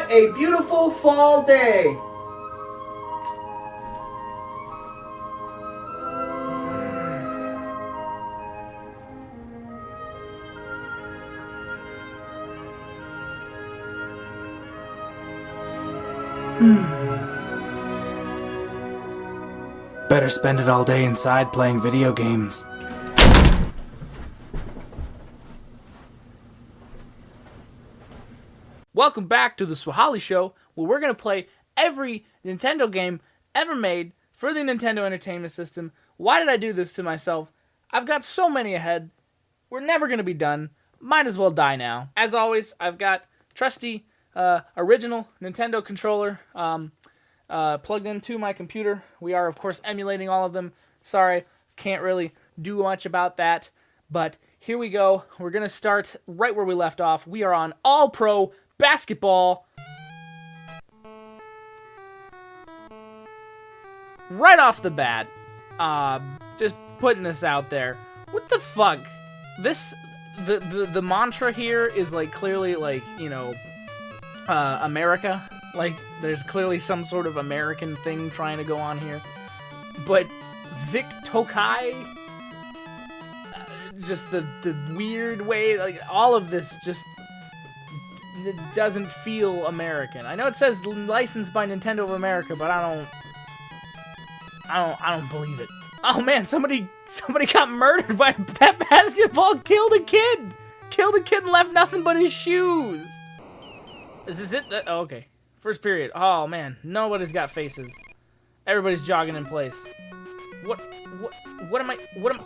What a beautiful fall day! Better spend it all day inside playing video games. Welcome back to the Swholli Show, where we're going to play every Nintendo game ever made for the Nintendo Entertainment System. Why did I do this to myself? I've got so many ahead. We're never going to be done. Might as well die now. As always, I've got trusty, original Nintendo controller plugged into my computer. We are, of course, emulating all of them. Sorry, can't really do much about that. But here we go. We're going to start right where we left off. We are on All-Pro Basketball. Right off the bat, just putting this out there. What the fuck? The mantra here is like clearly like, you know, America. Like there's clearly some sort of American thing trying to go on here. But Vic Tokai, just the weird way, like all of this just it doesn't feel American. I know it says licensed by Nintendo of America, but I don't believe it. Oh man, somebody got murdered by that basketball, killed a kid and left nothing but his shoes. Is this it? Oh, okay. First period. Oh man, nobody's got faces. Everybody's jogging in place. What am I? What?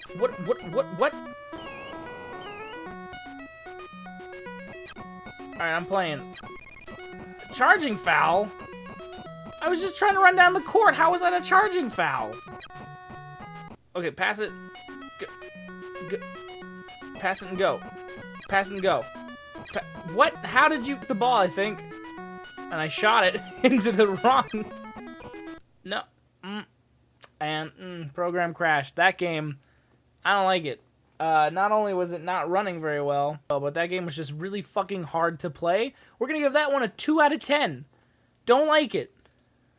Alright, I'm playing. Charging foul? I was just trying to run down the court. How was that a charging foul? Okay, pass it. Pass it and go. Pass it and go. What? How did you... the ball, I think. And I shot it into the wrong... No. And program crashed. That game, I don't like it. Not only was it not running very well, but that game was just really fucking hard to play. We're gonna give that one a 2 out of 10. Don't like it.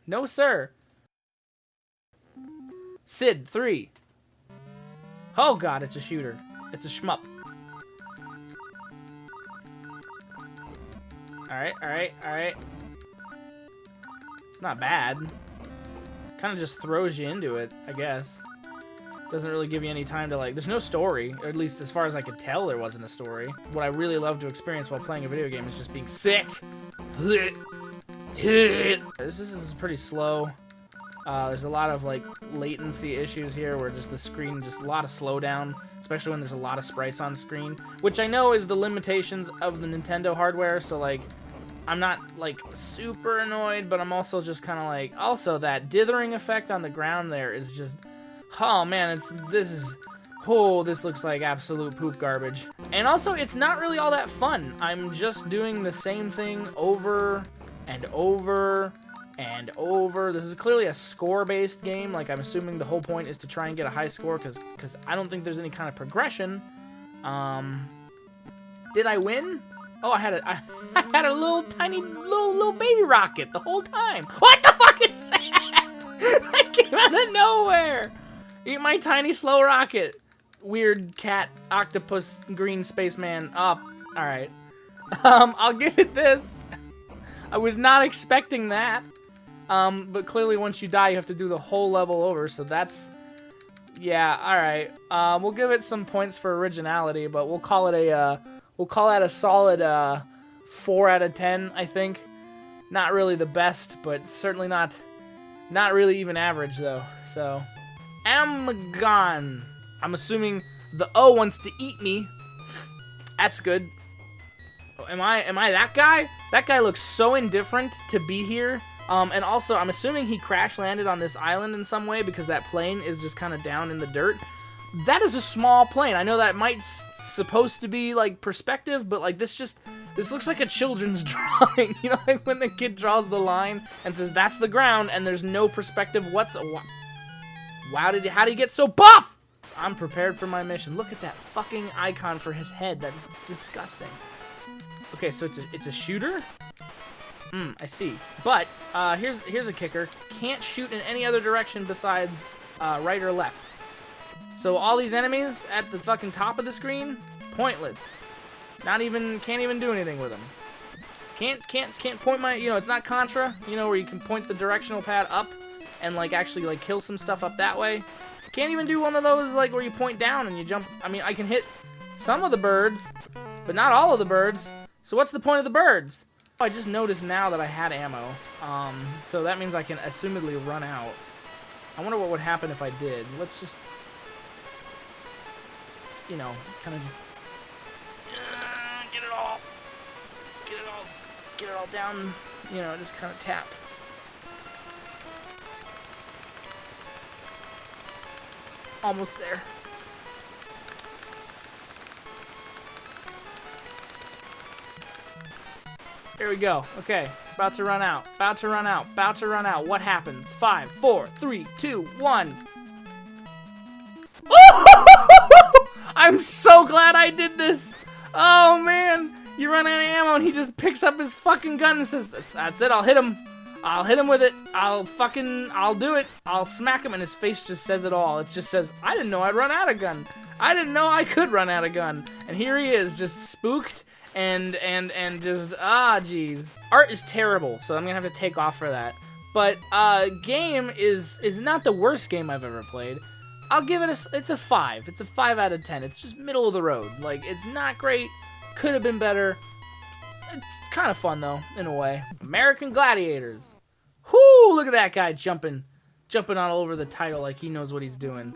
No, sir. Sid, 3. Oh god, it's a shooter. It's a shmup. Alright. Not bad. Kind of just throws you into it, I guess. Doesn't really give you any time to, like, there's no story, or at least as far as I could tell there wasn't a story. What I really love to experience while playing a video game is just being sick. This is pretty slow. There's a lot of, like, latency issues here where just the screen, just a lot of slowdown, especially when there's a lot of sprites on screen, which I know is the limitations of the Nintendo hardware, so, like, I'm not, like, super annoyed, but I'm also just kind of like, also that dithering effect on the ground there is just... oh man, this looks like absolute poop garbage. And also, it's not really all that fun. I'm just doing the same thing over and over and over. This is clearly a score-based game. Like, I'm assuming the whole point is to try and get a high score, because I don't think there's any kind of progression. Did I win? Oh, I had a little tiny little baby rocket the whole time. What the fuck is that? That came out of nowhere. Eat my tiny slow rocket. Weird cat, octopus, green spaceman. Oh, alright. I'll give it this. I was not expecting that. But clearly once you die, you have to do the whole level over, so that's... yeah, alright. We'll give it some points for originality, but we'll call it a, a solid, 4 out of 10, I think. Not really the best, but certainly not really even average, though, so... I'm gone. I'm assuming the O wants to eat me. That's good. Oh, am I that guy? That guy looks so indifferent to be here. And also, I'm assuming he crash landed on this island in some way because that plane is just kind of down in the dirt. That is a small plane. I know that might supposed to be like perspective, but like this looks like a children's drawing. You know, like when the kid draws the line and says that's the ground, and there's no perspective whatsoever. How did he get so buff? I'm prepared for my mission. Look at that fucking icon for his head. That's disgusting. Okay, so it's a shooter. I see. But here's a kicker. Can't shoot in any other direction besides right or left. So all these enemies at the fucking top of the screen, pointless. Can't even do anything with them. Can't point my, it's not Contra, where you can point the directional pad up and like actually like kill some stuff up that way. Can't even do one of those like where you point down and you jump. I mean, I can hit some of the birds, but not all of the birds. So what's the point of the birds? Oh, I just noticed now that I had ammo. So that means I can assumedly run out. I wonder what would happen if I did. Let's just kind of get it all down, just kind of tap. Almost there. There we go. Okay, about to run out. About to run out. About to run out. What happens? 5, 4, 3, 2, 1. I'm so glad I did this. Oh man, you run out of ammo and he just picks up his fucking gun and says, "That's it. I'll hit him. I'll hit him with it. I'll do it. I'll smack him." And his face just says it all. It just says, "I didn't know I'd run out of gun. I didn't know I could run out of gun." And here he is, just spooked and just jeez. Art is terrible, so I'm gonna have to take off for that. But game is not the worst game I've ever played. I'll give it it's a 5. It's a 5 out of 10. It's just middle of the road. Like, it's not great. Could have been better. It's kind of fun, though, in a way. American Gladiators. Whoo! Look at that guy jumping all over the title like he knows what he's doing.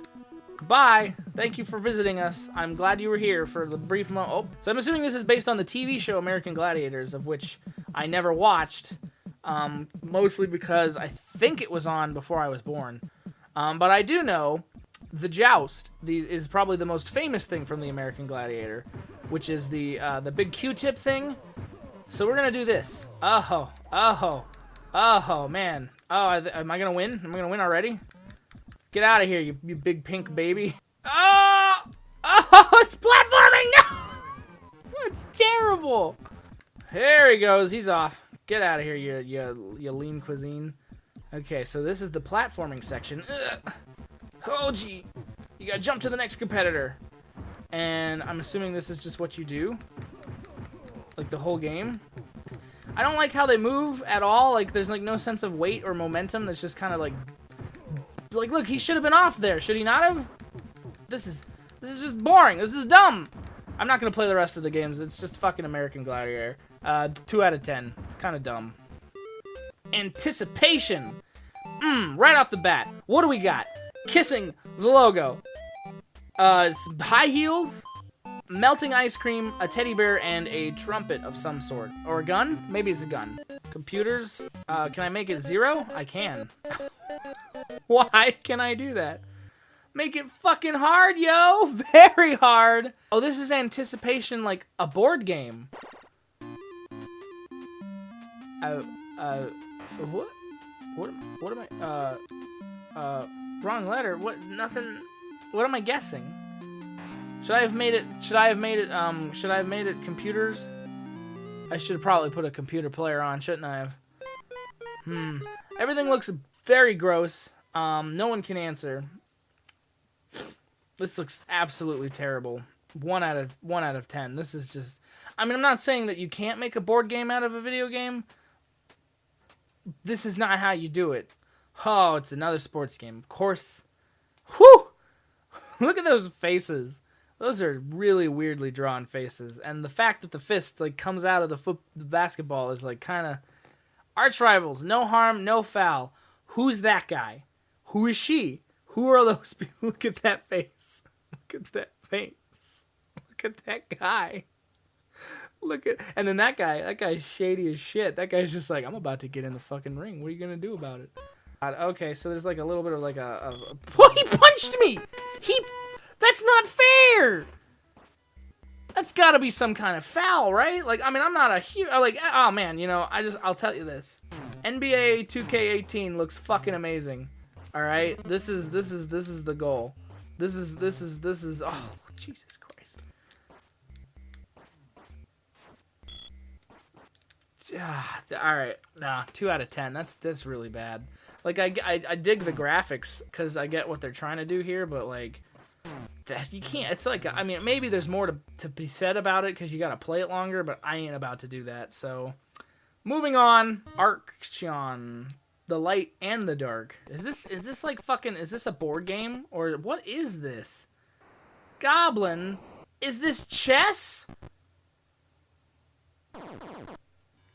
Goodbye. Thank you for visiting us. I'm glad you were here for the brief moment. Oh, so I'm assuming this is based on the TV show American Gladiators, of which I never watched, mostly because I think it was on before I was born. But I do know the joust is probably the most famous thing from the American Gladiator, which is the big Q-tip thing. So we're gonna do this. Oh man. Am I gonna win? Am I gonna win already? Get out of here, you big pink baby. Oh, it's platforming. No, it's terrible. There he goes. He's off. Get out of here, you lean cuisine. Okay, so this is the platforming section. Ugh. Oh, gee. You gotta jump to the next competitor. And I'm assuming this is just what you do. Like, the whole game. I don't like how they move at all. Like, there's, like, no sense of weight or momentum. That's just kind of, like, look, he should have been off there. Should he not have? This is just boring. This is dumb. I'm not gonna play the rest of the games. It's just fucking American Gladiator. 2 out of 10. It's kind of dumb. Anticipation. Right off the bat. What do we got? Kissing the logo. It's high heels, melting ice cream, a teddy bear, and a trumpet of some sort. Or a gun? Maybe it's a gun. Computers. Can I make it 0? I can. Why can I do that? Make it fucking hard, yo! Very hard! Oh, this is Anticipation, like a board game. What? What am I, wrong letter. What? Nothing. What am I guessing? Should I have made it computers? I should have probably put a computer player on, shouldn't I have? Everything looks very gross. No one can answer. This looks absolutely terrible. 1 out of 10. This is just, I mean, I'm not saying that you can't make a board game out of a video game. This is not how you do it. Oh, it's another sports game. Of course. Whew! Look at those faces. Those are really weirdly drawn faces. And the fact that the fist like comes out of the basketball is like kind of arch rivals. No harm, no foul. Who's that guy? Who is she? Who are those people? Look at that face. Look at that face. Look at that guy. And then that guy's shady as shit. That guy's just like, I'm about to get in the fucking ring. What are you gonna do about it? Okay, so there's like a little bit of like oh, he punched me! That's not fair! That's gotta be some kind of foul, right? Like, I mean, I'm not a huge, like, oh man, I'll tell you this. NBA 2K18 looks fucking amazing. Alright? This is the goal. This is, oh, Jesus Christ. all right, nah, 2 out of 10. That's really bad. Like I dig the graphics because I get what they're trying to do here, but like that you can't. It's like, I mean, maybe there's more to be said about it because you got to play it longer, but I ain't about to do that. So moving on, Arction, the light and the dark. Is this like fucking? Is this a board game or what is this? Goblin, is this chess?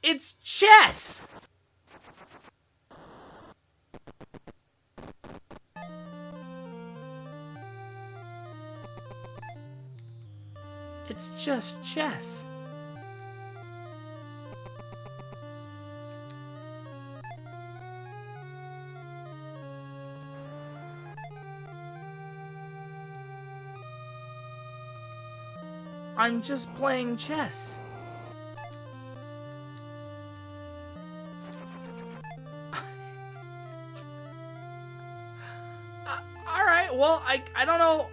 It's chess! It's just chess. I'm just playing chess. Well, I don't know.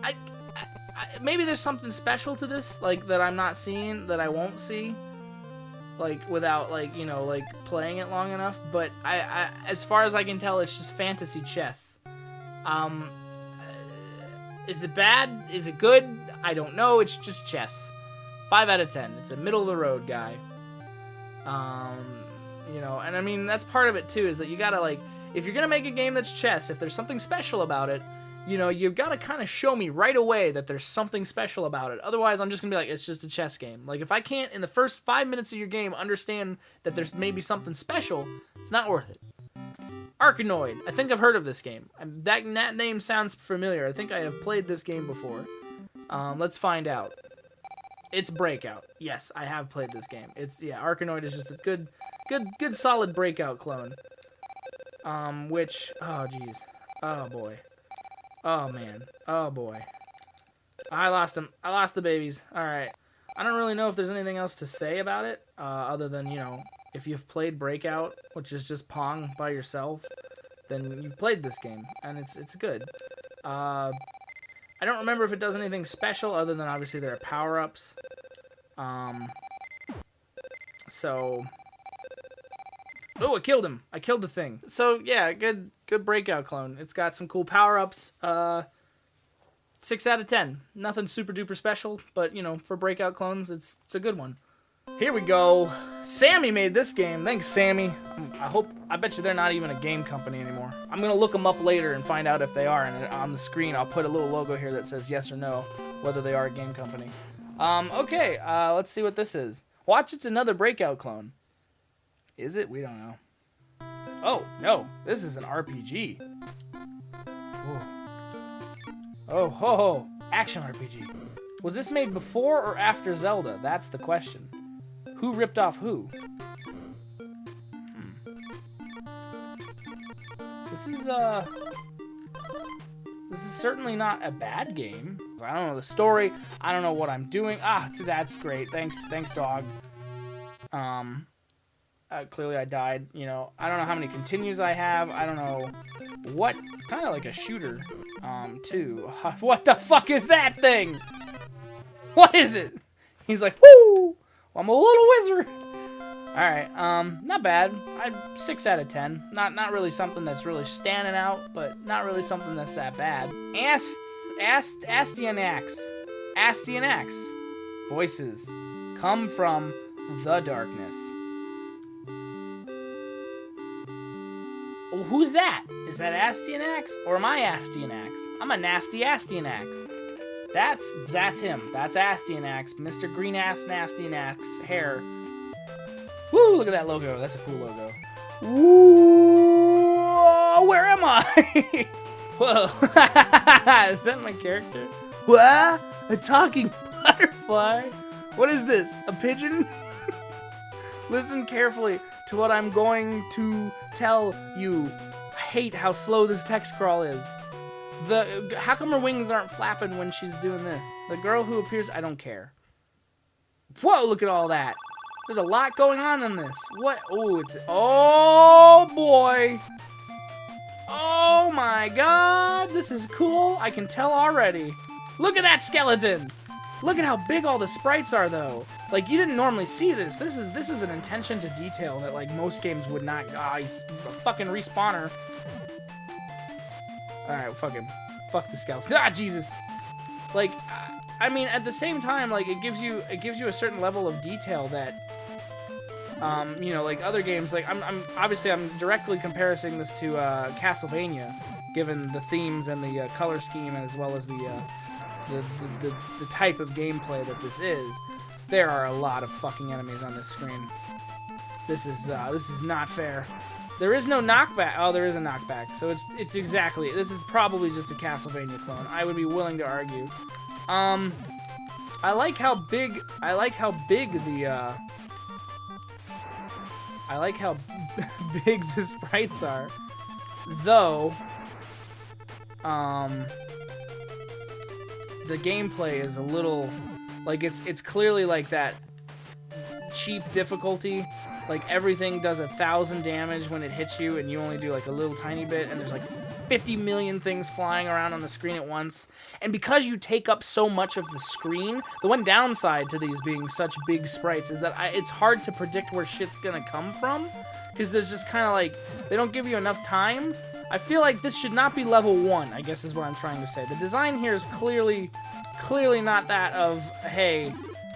I maybe there's something special to this, like that I'm not seeing, that I won't see, like without like like playing it long enough. But I as far as I can tell, it's just fantasy chess. Is it bad? Is it good? I don't know. It's just chess. 5 out of 10. It's a middle of the road guy. And I mean that's part of it too. Is that you gotta like. If you're going to make a game that's chess, if there's something special about it, you've got to kind of show me right away that there's something special about it. Otherwise, I'm just going to be like, it's just a chess game. Like, if I can't, in the first 5 minutes of your game, understand that there's maybe something special, it's not worth it. Rkanoid. I think I've heard of this game. That name sounds familiar. I think I have played this game before. Let's find out. It's Breakout. Yes, I have played this game. Rkanoid is just a good solid Breakout clone. Oh geez, oh boy, oh man, oh boy, I lost him. I lost the babies. All right, I don't really know if there's anything else to say about it, other than if you've played Breakout, which is just Pong by yourself, then you've played this game, and it's good. I don't remember if it does anything special other than obviously there are power-ups. So. Oh, I killed him. I killed the thing. So, yeah, good Breakout clone. It's got some cool power-ups. 6 out of 10. Nothing super duper special, but, for Breakout clones, it's a good one. Here we go. Sammy made this game. Thanks, Sammy. I bet you they're not even a game company anymore. I'm going to look them up later and find out if they are, and on the screen I'll put a little logo here that says yes or no, whether they are a game company. Okay, let's see what this is. Watch, it's another Breakout clone. Is it? We don't know. Oh, no. This is an RPG. Whoa. Oh, ho, ho. Action RPG. Was this made before or after Zelda? That's the question. Who ripped off who? This is certainly not a bad game. I don't know the story. I don't know what I'm doing. That's great. Thanks, dog. Clearly I died, I don't know how many continues I have, I don't know what, kind of like a shooter, too. What the fuck is that thing? What is it? He's like, woo, I'm a little wizard. Alright, not bad. 6 out of 10. Not really something that's really standing out, but not really something that's that bad. SDMX. Voices come from the darkness. Oh, who's that? Is that SDMX? Or am I SDMX? I'm a nasty SDMX. That's him. That's SDMX. Mr. Green Ass Nasty-Nax hair. Woo, look at that logo. That's a cool logo. Woo, where am I? Whoa. Is that my character? What? A talking butterfly? What is this? A pigeon? Listen carefully to what I'm going to tell you. I hate how slow this text crawl is. How come her wings aren't flapping when she's doing this? The girl who appears, I don't care. Whoa, look at all that. There's a lot going on in this. What? Oh boy. Oh my god, this is cool. I can tell already. Look at that skeleton. Look at how big all the sprites are though. Like, you didn't normally see this. This is an attention to detail that, like, most games would not. Ah, he's a fucking respawner. Alright, fuck him. Fuck the skeleton. Ah, Jesus. Like, I mean, at the same time, like, it gives you a certain level of detail that, you know, like other games. Like, I'm directly comparing this to Castlevania, given the themes and the color scheme, as well as the type of gameplay that this is. There are a lot of fucking enemies on this screen. This is not fair. There is no knockback. Oh, there is a knockback. So it's exactly. This is probably just a Castlevania clone. I would be willing to argue. I like how big the big the sprites are. Though, the gameplay is a little, like, it's clearly like that cheap difficulty. Like, everything does 1,000 damage when it hits you, and you only do like a little tiny bit, and there's like 50 million things flying around on the screen at once. And because you take up so much of the screen, the one downside to these being such big sprites is that it's hard to predict where shit's gonna come from, because there's just kind of like, they don't give you enough time. I feel like this should not be level 1, I guess is what I'm trying to say. The design here is clearly not that of, hey,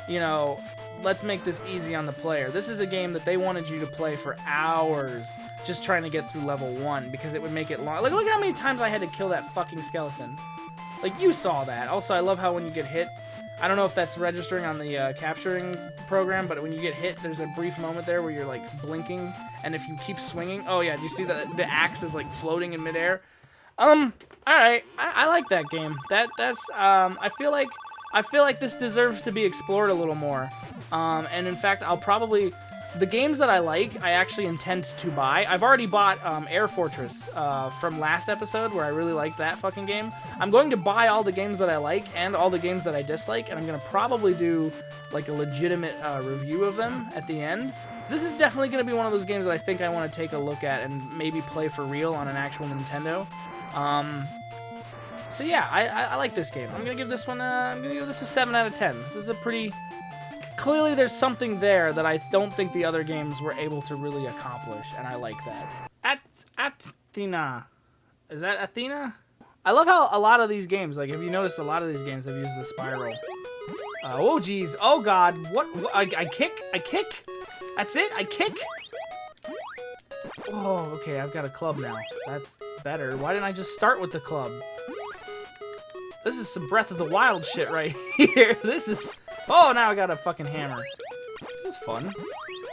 you know, let's make this easy on the player. This is a game that they wanted you to play for hours just trying to get through level 1, because it would make it long. Like, look at how many times I had to kill that fucking skeleton. Like, you saw that. Also, I love how when you get hit, I don't know if that's registering on the capturing program, but when you get hit, there's a brief moment there where you're, like, blinking, and if you keep swinging... Oh, yeah, do you see that the axe is, like, floating in midair? Alright, I like that game. I feel like this deserves to be explored a little more. And in fact, I'll probably... The games that I like, I actually intend to buy. I've already bought Air Fortress from last episode, where I really liked that fucking game. I'm going to buy all the games that I like and all the games that I dislike, and I'm going to probably do like a legitimate review of them at the end. So this is definitely going to be one of those games that I think I want to take a look at and maybe play for real on an actual Nintendo. So yeah, I like this game. I'm going to give this one a 7 out of 10. This is a pretty... Clearly there's something there that I don't think the other games were able to really accomplish, and I like that. Athena. Is that Athena? I love how a lot of these games, like, if you noticed, a lot of these games have used the spiral. Oh, geez. Oh, God. What? I kick? I kick? That's it? I kick? Oh, okay. I've got a club now. That's better. Why didn't I just start with the club? This is some Breath of the Wild shit right here. This is... Oh, now I got a fucking hammer. This is fun.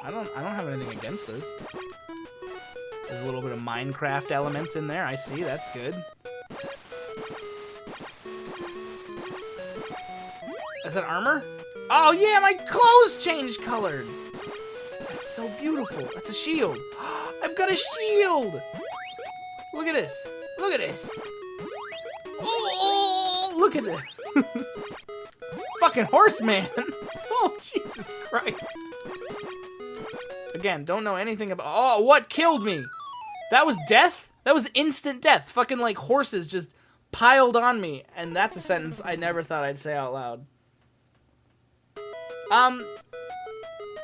I don't have anything against this. There's a little bit of Minecraft elements in there. I see. That's good. Is that armor? Oh, yeah, my clothes changed colored. That's so beautiful. That's a shield. I've got a shield. Look at this. Look at this. Oh, look at this. Fucking horseman! Oh, Jesus Christ. Again, don't know anything about... Oh, what killed me? That was death? That was instant death. Fucking, like, horses just piled on me. And that's a sentence I never thought I'd say out loud.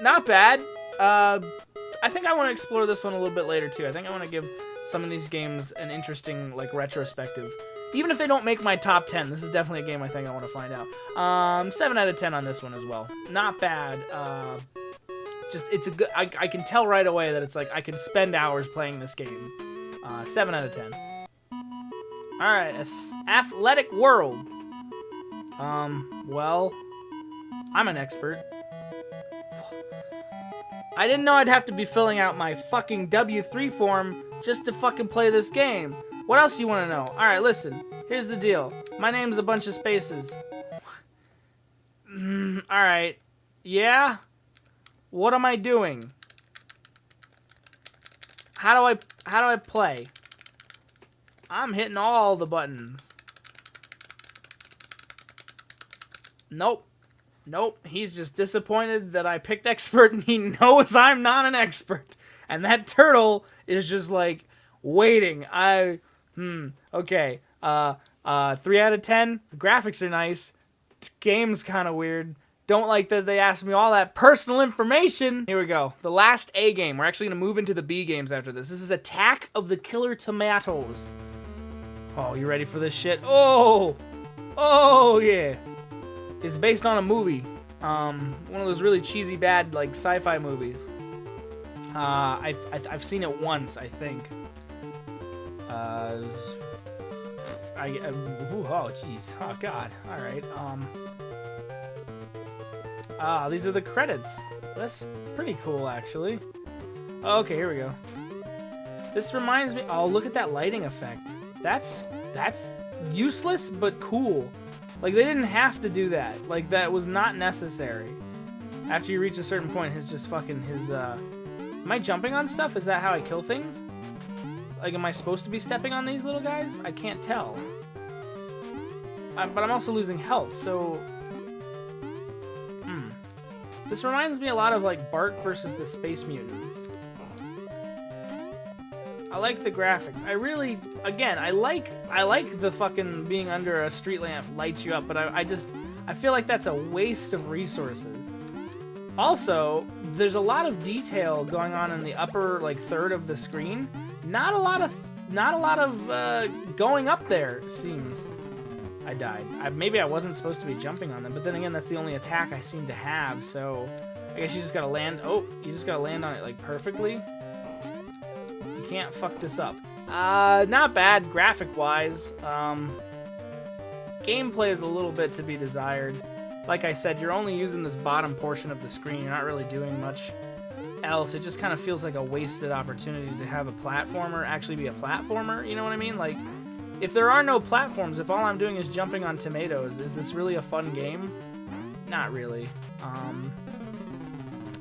Not bad. I think I want to explore this one a little bit later, too. I think I want to give some of these games an interesting, like, retrospective. Even if they don't make my top 10, this is definitely a game I think I want to find out. 7 out of 10 on this one as well. Not bad. Just, it's a good... I can tell right away that it's like, I could spend hours playing this game. 7 out of 10. Alright, Athletic World. Well, I'm an expert. I didn't know I'd have to be filling out my fucking W3 form just to fucking play this game. What else do you want to know? Alright, listen. Here's the deal. My name's a bunch of spaces. Alright. Yeah? What am I doing? How do I play? I'm hitting all the buttons. Nope. Nope. He's just disappointed that I picked expert and he knows I'm not an expert. And that turtle is just like waiting. Okay. 3 out of 10. The graphics are nice. Game's kind of weird. Don't like that they asked me all that personal information. Here we go. The last A game. We're actually going to move into the B games after this. This is Attack of the Killer Tomatoes. Oh, you ready for this shit? Oh! Oh, yeah. It's based on a movie. One of those really cheesy, bad, like, sci-fi movies. I've seen it once, I think. Oh, jeez. Oh, God. All right. These are the credits. That's pretty cool, actually. Okay, here we go. This reminds me... Oh, look at that lighting effect. That's useless, but cool. Like, they didn't have to do that. Like, that was not necessary. After you reach a certain point, Am I jumping on stuff? Is that how I kill things? Like, am I supposed to be stepping on these little guys? I can't tell. But I'm also losing health, so... This reminds me a lot of, like, Bart versus the Space Mutants. I like the graphics. I really... Again, I like the fucking being under a street lamp lights you up, but I feel like that's a waste of resources. Also, there's a lot of detail going on in the upper, like, third of the screen. Not a lot of going up there, seems. I died. Maybe I wasn't supposed to be jumping on them, but then again, that's the only attack I seem to have, so I guess you just gotta land. Oh, you just gotta land on it, like, perfectly. You can't fuck this up. Not bad, graphic-wise. Gameplay is a little bit to be desired. Like I said, you're only using this bottom portion of the screen. You're not really doing much else. It just kind of feels like a wasted opportunity to have a platformer actually be a platformer, you know what I mean? Like, if there are no platforms, if all I'm doing is jumping on tomatoes, is this really a fun game? Not really.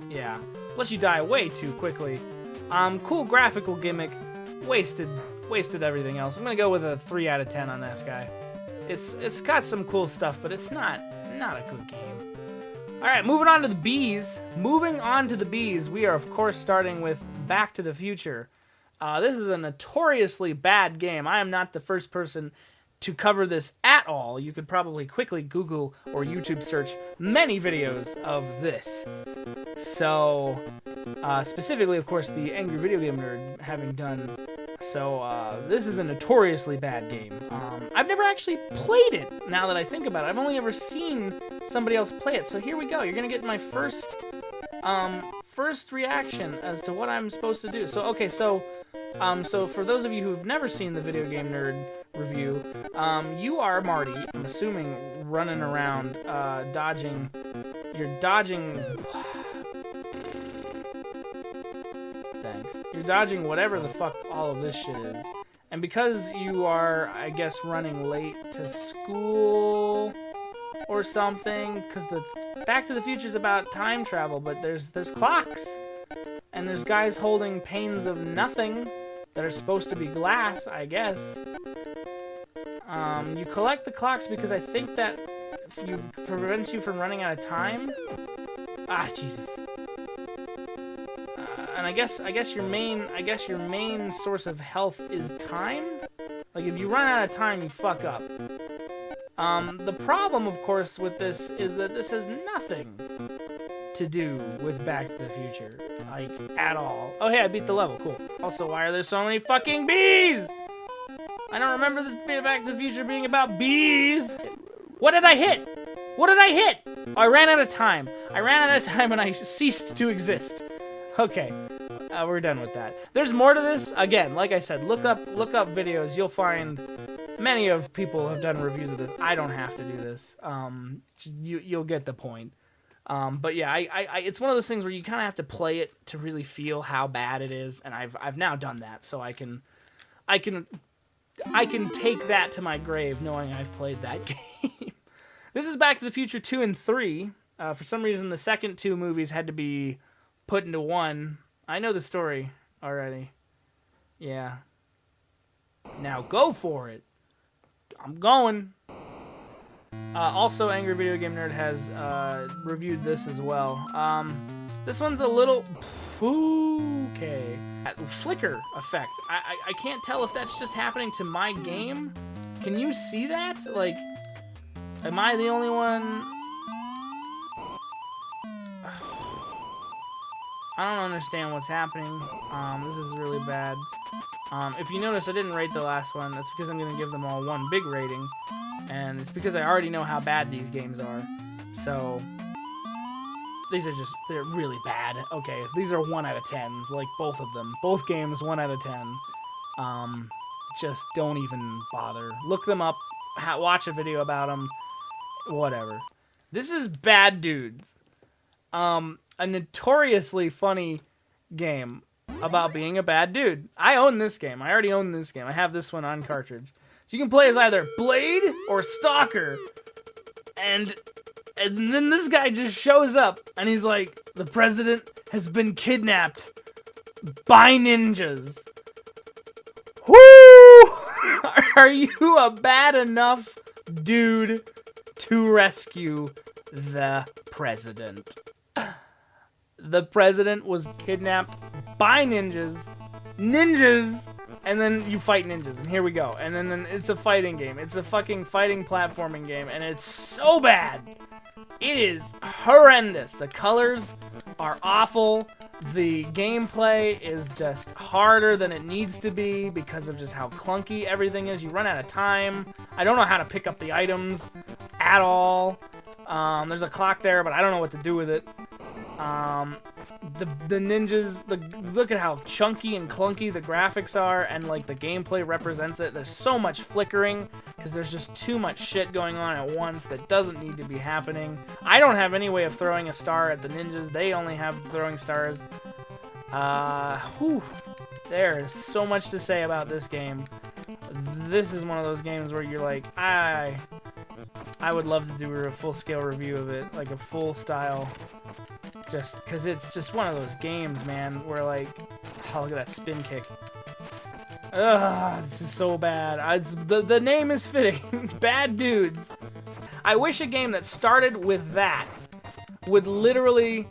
Yeah. Plus you die way too quickly. Cool graphical gimmick. Wasted everything else. I'm gonna go with a 3 out of 10 on this guy. It's got some cool stuff, but it's not a good game. Alright, moving on to the B's. Moving on to the B's, we are of course starting with Back to the Future. This is a notoriously bad game. I am not the first person to cover this at all. You could probably quickly Google or YouTube search many videos of this. So, specifically, of course, the Angry Video Game Nerd having done. So, this is a notoriously bad game. I've never actually played it, now that I think about it. I've only ever seen somebody else play it. So here we go. You're gonna get my first reaction as to what I'm supposed to do. So, okay, so for those of you who've never seen the Video Game Nerd review, you are Marty, I'm assuming, running around, dodging. You're dodging... Thanks. You're dodging whatever the fuck all of this shit is. And because you are, I guess, running late to school or something, because the Back to the Future is about time travel, but there's clocks. And there's guys holding panes of nothing that are supposed to be glass, I guess. You collect the clocks because I think that prevents you from running out of time. Ah, Jesus. And I guess your main source of health is time. Like, if you run out of time, you fuck up. The problem, of course, with this is that this has nothing to do with Back to the Future, like, at all. Oh, hey, I beat the level. Cool. Also, why are there so many fucking bees? I don't remember this Back to the Future being about bees. What did I hit? What did I hit? Oh, I ran out of time. I ran out of time and I ceased to exist. Okay, we're done with that. There's more to this. Again, like I said, look up videos. You'll find many of people have done reviews of this. I don't have to do this. You'll get the point. But yeah, it's one of those things where you kind of have to play it to really feel how bad it is, and I've now done that, so I can take that to my grave knowing I've played that game. This is Back to the Future 2 and 3. For some reason, the second two movies had to be put into one. I know the story already. Yeah. Now go for it. I'm going. Also, Angry Video Game Nerd has reviewed this as well. This one's a little... Okay. That flicker effect. I can't tell if that's just happening to my game. Can you see that? Like, am I the only one? I don't understand what's happening. This is really bad. If you notice, I didn't rate the last one. That's because I'm going to give them all one big rating. And it's because I already know how bad these games are. So, they're really bad. Okay, these are 1 out of 10s, like both of them. Both games, 1 out of 10. Just don't even bother. Look them up, watch a video about them, whatever. This is Bad Dudes. A notoriously funny game about being a bad dude. I own this game. I already own this game. I have this one on cartridge. So you can play as either Blade or Stalker. And then this guy just shows up and he's like, the president has been kidnapped by ninjas. Whoo! Are you a bad enough dude to rescue the president? The president was kidnapped by ninjas, and then you fight ninjas, and here we go. And then it's a fighting game. It's a fucking fighting platforming game, and it's so bad. It is horrendous. The colors are awful. The gameplay is just harder than it needs to be because of just how clunky everything is. You run out of time. I don't know how to pick up the items at all. There's a clock there, but I don't know what to do with it. The ninjas, look at how chunky and clunky the graphics are, and like the gameplay represents it. There's so much flickering because there's just too much shit going on at once that doesn't need to be happening. I don't have any way of throwing a star at the ninjas. They only have throwing stars. There is so much to say about this game. This is one of those games where you're like, I would love to do a full-scale review of it, like a full-style. Just because it's just one of those games, man, where like, oh, look at that spin kick. Ugh, this is so bad. The name is fitting. Bad Dudes. I wish a game that started with that would literally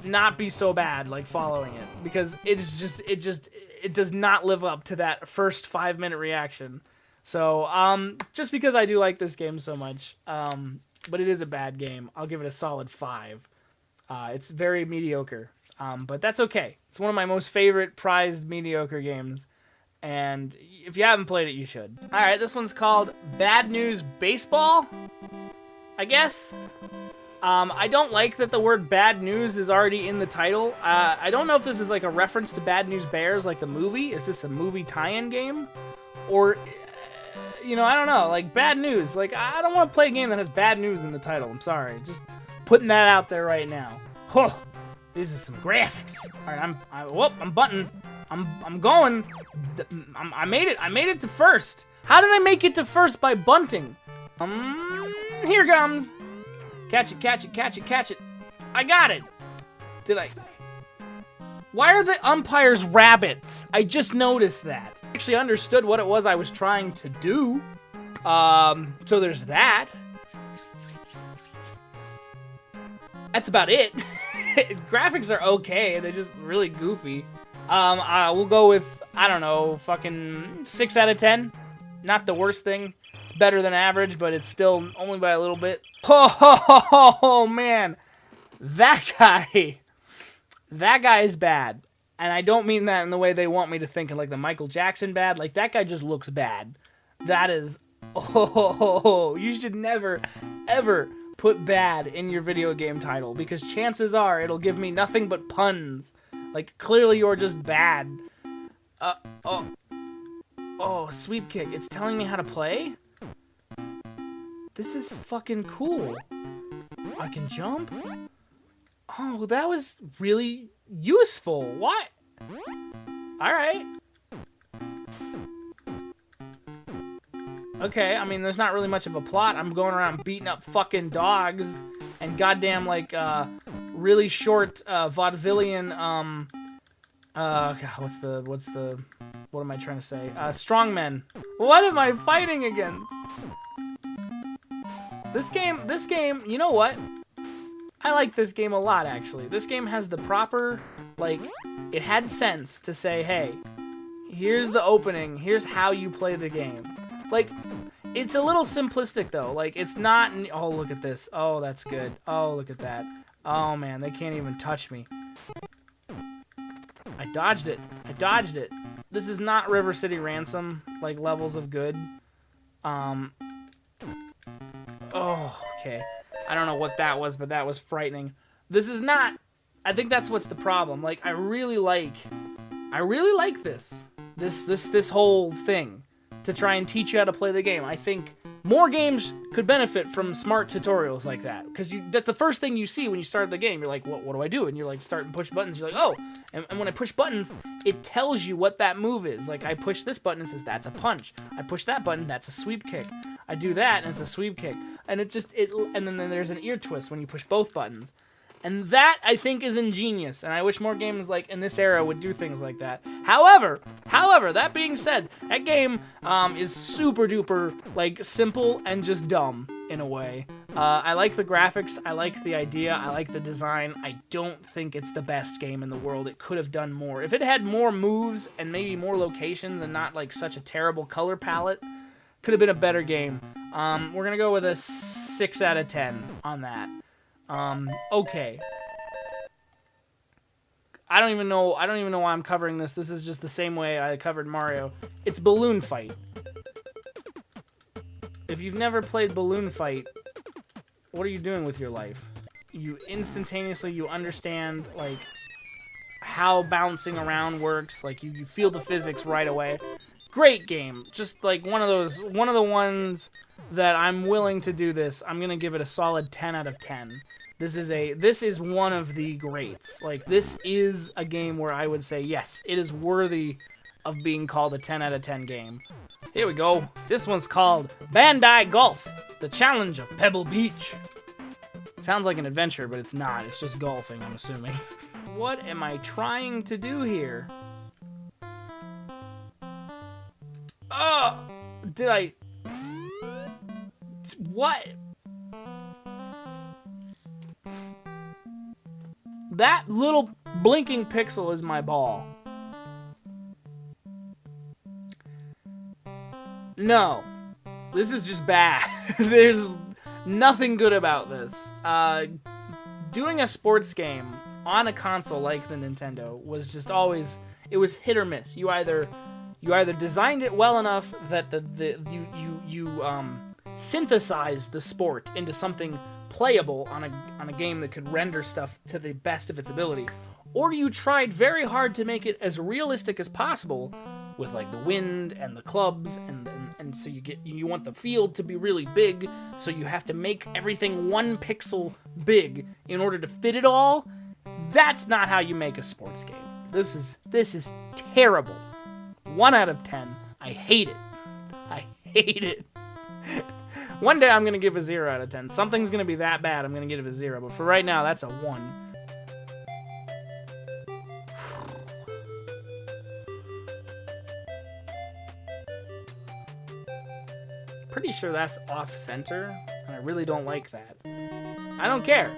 not be so bad, like following it, because it does not live up to that first 5-minute reaction. So, just because I do like this game so much, but it is a bad game, I'll give it a solid 5. It's very mediocre, but that's okay. It's one of my most favorite prized mediocre games, and if you haven't played it, you should. Alright, this one's called Bad News Baseball, I guess. I don't like that the word bad news is already in the title. I don't know if this is like a reference to Bad News Bears, like the movie. Is this a movie tie-in game? Or, you know, I don't know. Like, bad news. Like, I don't want to play a game that has bad news in the title. I'm sorry. Just putting that out there right now. Oh, these are some graphics. All right, I'm button. I'm going. I made it. I made it to first. How did I make it to first by bunting? Here comes. Catch it, catch it, catch it, catch it. I got it. Did I? Why are the umpires rabbits? I just noticed that. I actually understood what it was I was trying to do. So there's that. That's about it. Graphics are okay. They're just really goofy. We'll go with, I don't know, fucking 6 out of 10. Not the worst thing. It's better than average, but it's still only by a little bit. Oh, man. That guy is bad. And I don't mean that in the way they want me to think of, like the Michael Jackson bad. Like, that guy just looks bad. That is, you should never, ever put bad in your video game title, because chances are it'll give me nothing but puns. Like, clearly you're just bad. Sweep kick. It's telling me how to play? This is fucking cool. I can jump? Oh, that was really useful. What? Alright. Okay, I mean, there's not really much of a plot. I'm going around beating up fucking dogs and goddamn, like, really short, vaudevillian, what am I trying to say? Strongmen. What am I fighting against? This game, you know what? I like this game a lot, actually. This game has the proper, like, it had sense to say, hey, here's the opening, here's how you play the game. Like, it's a little simplistic, though. Like, it's not, oh, look at this. Oh, that's good. Oh, look at that. Oh, man, they can't even touch me. dodged it. I dodged it. This is not River City Ransom, like levels of good. Oh, okay. I don't know what that was, but that was frightening. This is not... I think that's what's the problem. Like, I really like this whole thing to try and teach you how to play the game. I think more games could benefit from smart tutorials like that, because that's the first thing you see when you start the game. You're like, what do I do? And you're like, start and push buttons. You're like, oh, and when I push buttons, it tells you what that move is. Like, I push this button, it says that's a punch. I push that button, that's a sweep kick. I do that, and it's a sweep kick. And and then there's an ear twist when you push both buttons. And that, I think, is ingenious, and I wish more games like in this era would do things like that. However, that being said, that game is super duper like simple and just dumb in a way. I like the graphics, I like the idea, I like the design. I don't think it's the best game in the world. It could have done more. If it had more moves and maybe more locations and not like such a terrible color palette, could have been a better game. We're gonna go with a 6 out of 10 on that. Okay. I don't even know why I'm covering this. This is just the same way I covered Mario. It's Balloon Fight. If you've never played Balloon Fight, what are you doing with your life? You understand, like, how bouncing around works. Like, you feel the physics right away. Great game. Just, like, one of the ones that I'm willing to do this. I'm gonna give it a solid 10 out of 10. This is one of the greats. Like, this is a game where I would say, yes, it is worthy of being called a 10 out of 10 game. Here we go. This one's called Bandai Golf, the Challenge of Pebble Beach. Sounds like an adventure, but it's not. It's just golfing, I'm assuming. What am I trying to do here? Oh! Did I... What? That little blinking pixel is my ball. No. This is just bad. There's nothing good about this. Doing a sports game on a console like the Nintendo was just always... It was hit or miss. You either designed it well enough that you synthesized the sport into something playable on a game that could render stuff to the best of its ability, or you tried very hard to make it as realistic as possible with like the wind and the clubs and so you want the field to be really big, so you have to make everything 1 pixel big in order to fit it all. That's not how you make a sports game. This is terrible. 1 out of 10. I hate it. I hate it. One day I'm going to give a 0 out of 10. Something's going to be that bad, I'm going to give it a 0. But for right now, that's a 1. Pretty sure that's off-center, and I really don't like that. I don't care.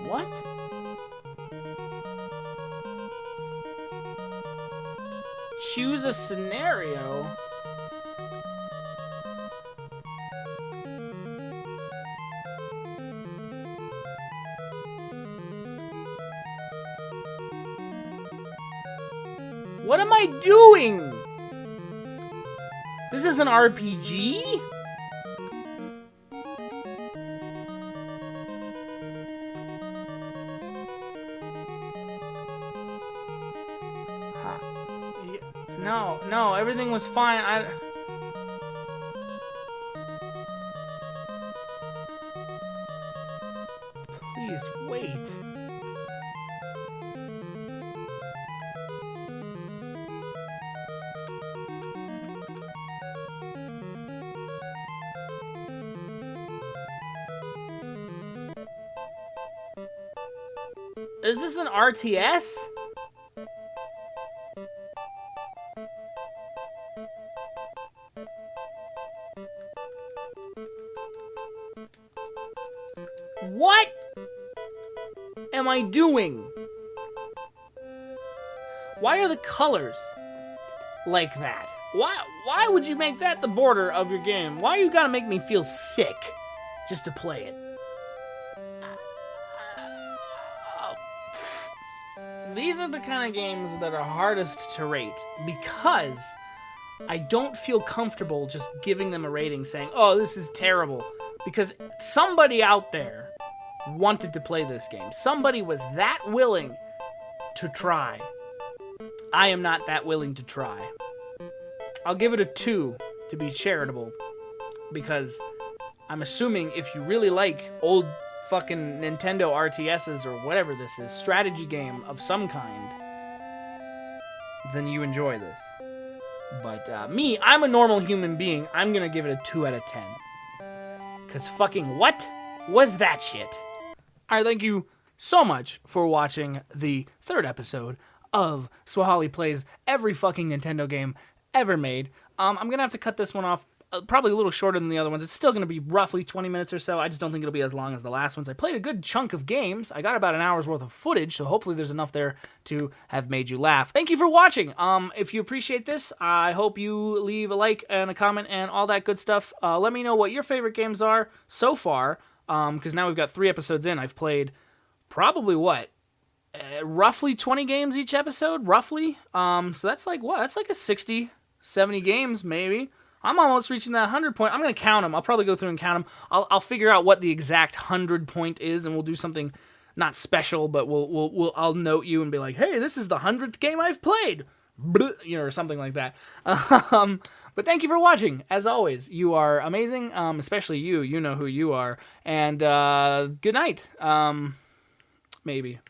What? Choose a scenario? What am I doing? This is an RPG? No, everything was fine. Please, wait. Is this an RTS? What am I doing? Why are the colors like that? Why would you make that the border of your game? Why you gotta make me feel sick just to play it? these are the kind of games that are hardest to rate because I don't feel comfortable just giving them a rating saying, oh, this is terrible. Because somebody out there wanted to play this game. Somebody was that willing to try. I am not that willing to try. I'll give it a 2 to be charitable. Because I'm assuming if you really like old fucking Nintendo RTSs or whatever this is, strategy game of some kind, then you enjoy this. But me, I'm a normal human being. I'm gonna give it a 2 out of 10. Because fucking what was that shit? Alright, thank you so much for watching the 3rd episode of Swholli Plays every fucking Nintendo game ever made. I'm gonna have to cut this one off probably a little shorter than the other ones. It's still going to be roughly 20 minutes or so. I just don't think it'll be as long as the last ones. I played a good chunk of games. I got about an hour's worth of footage, so hopefully there's enough there to have made you laugh. Thank you for watching. If you appreciate this, I hope you leave a like and a comment and all that good stuff. Let me know what your favorite games are so far, because now we've got 3 episodes in. I've played probably, roughly 20 games each episode, roughly. So that's like, what? That's like a 60, 70 games, maybe. I'm almost reaching that 100 point. I'm going to count them. I'll probably go through and count them. I'll figure out what the exact 100 point is, and we'll do something not special, but I'll note you and be like, hey, this is the 100th game I've played. Or something like that. But thank you for watching. As always, you are amazing, especially you. You know who you are. And good night. Maybe.